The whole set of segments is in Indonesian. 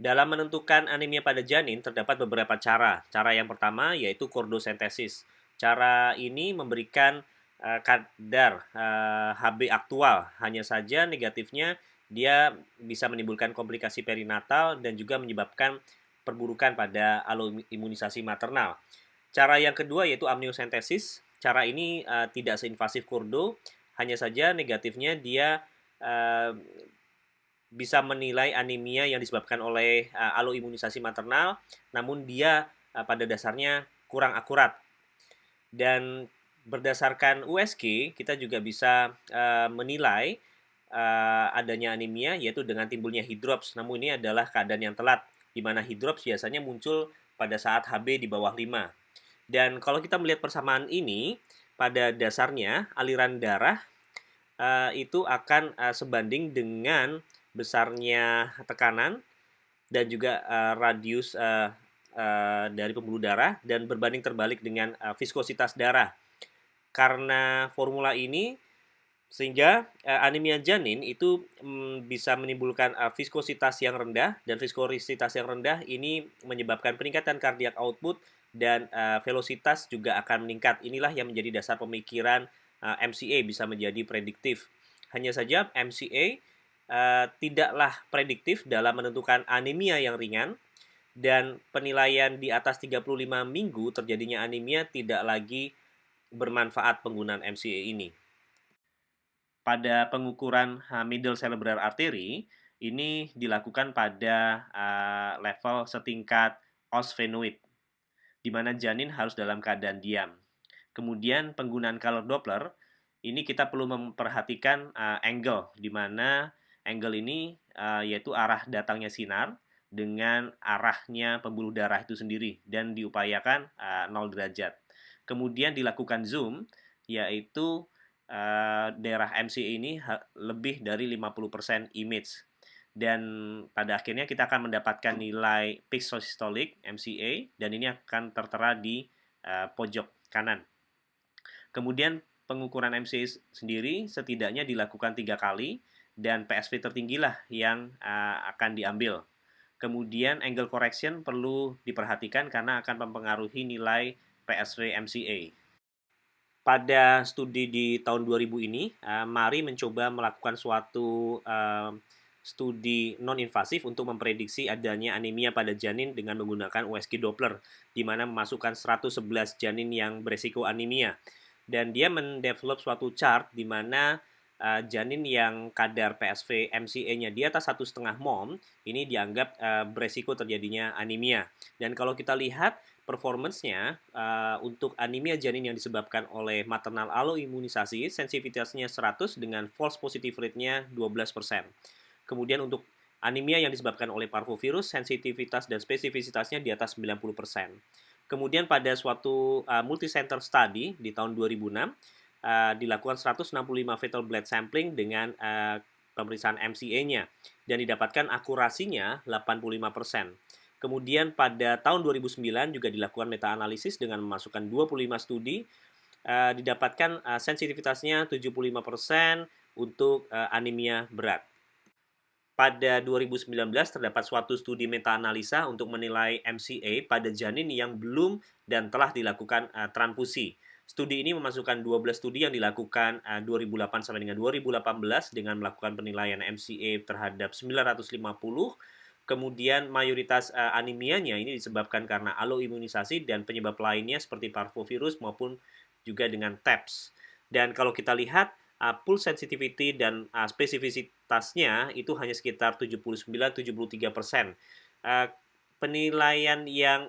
Dalam menentukan anemia pada janin terdapat beberapa cara. Cara yang pertama yaitu kordosentesis. Cara ini memberikan kadar HB aktual. Hanya saja negatifnya dia bisa menimbulkan komplikasi perinatal dan juga menyebabkan perburukan pada aloimunisasi maternal. Cara yang kedua yaitu amniosentesis. Cara ini tidak seinvasif kordo, hanya saja negatifnya dia uh, bisa menilai anemia yang disebabkan oleh aloimunisasi maternal, namun dia pada dasarnya kurang akurat. Dan berdasarkan USG, kita juga bisa menilai adanya anemia yaitu dengan timbulnya hidrops. Namun ini adalah keadaan yang telat, di mana hidrops biasanya muncul pada saat HB di bawah 5. Dan kalau kita melihat persamaan ini, pada dasarnya aliran darah itu akan sebanding dengan besarnya tekanan dan juga radius dari pembuluh darah dan berbanding terbalik dengan viskositas darah. Karena formula ini sehingga anemia janin itu bisa menimbulkan viskositas yang rendah, dan viskositas yang rendah ini menyebabkan peningkatan kardiak output dan velositas juga akan meningkat. Inilah yang menjadi dasar pemikiran MCA bisa menjadi prediktif. Hanya saja MCA tidaklah prediktif dalam menentukan anemia yang ringan, dan penilaian di atas 35 minggu terjadinya anemia tidak lagi bermanfaat penggunaan MCA ini. Pada pengukuran middle cerebral artery, ini dilakukan pada level setingkat osphenoid, di mana janin harus dalam keadaan diam. Kemudian penggunaan color Doppler, ini kita perlu memperhatikan angle, di mana angle ini yaitu arah datangnya sinar dengan arahnya pembuluh darah itu sendiri, dan diupayakan 0 derajat. Kemudian dilakukan zoom, yaitu daerah MCA ini lebih dari 50% image. Dan pada akhirnya kita akan mendapatkan nilai peak systolic MCA, dan ini akan tertera di pojok kanan. Kemudian pengukuran MCA sendiri setidaknya dilakukan 3 kali, dan PSV tertinggilah yang akan diambil. Kemudian angle correction perlu diperhatikan karena akan mempengaruhi nilai PSV MCA. Pada studi di tahun 2000 ini, Mari mencoba melakukan suatu studi non-invasif untuk memprediksi adanya anemia pada janin dengan menggunakan USG Doppler, di mana memasukkan 111 janin yang beresiko anemia. Dan dia mendevelop suatu chart di mana janin yang kadar PSV MCA-nya di atas 1,5 mol ini dianggap beresiko terjadinya anemia. Dan kalau kita lihat performance-nya untuk anemia janin yang disebabkan oleh maternal aloimunisasi, sensitivitasnya 100 dengan false positive rate-nya 12%. Kemudian untuk anemia yang disebabkan oleh parvovirus, sensitivitas dan spesifisitasnya di atas 90%. Kemudian pada suatu multicenter study di tahun 2006, dilakukan 165 fetal blood sampling dengan pemeriksaan MCA-nya, dan didapatkan akurasinya 85%. Kemudian pada tahun 2009 juga dilakukan meta-analisis dengan memasukkan 25 studi, didapatkan sensitivitasnya 75% untuk anemia berat. Pada 2019 terdapat suatu studi meta-analisa untuk menilai MCA pada janin yang belum dan telah dilakukan transfusi. Studi ini memasukkan 12 studi yang dilakukan 2008 sampai dengan 2018 dengan melakukan penilaian MCA terhadap 950. Kemudian mayoritas anemianya ini disebabkan karena aloimunisasi dan penyebab lainnya seperti parvovirus maupun juga dengan TAPS. Dan kalau kita lihat pool sensitivity dan spesifisitasnya itu hanya sekitar 79-73%. Penilaian yang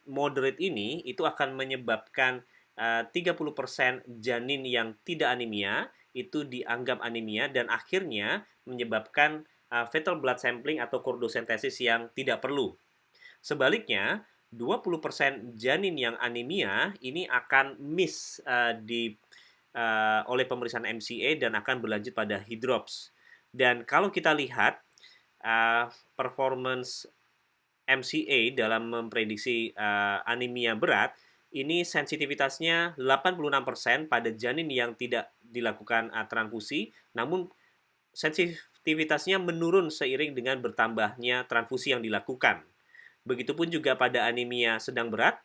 moderate ini itu akan menyebabkan 30% janin yang tidak anemia itu dianggap anemia, dan akhirnya menyebabkan fetal blood sampling atau kordosentesis yang tidak perlu. Sebaliknya, 20% janin yang anemia ini akan miss oleh pemeriksaan MCA dan akan berlanjut pada hidrops. Dan kalau kita lihat performance MCA dalam memprediksi anemia berat, ini sensitivitasnya 86% pada janin yang tidak dilakukan transfusi, namun aktivitasnya menurun seiring dengan bertambahnya transfusi yang dilakukan. Begitupun juga pada anemia sedang berat,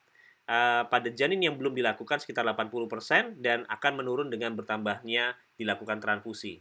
pada janin yang belum dilakukan sekitar 80% dan akan menurun dengan bertambahnya dilakukan transfusi.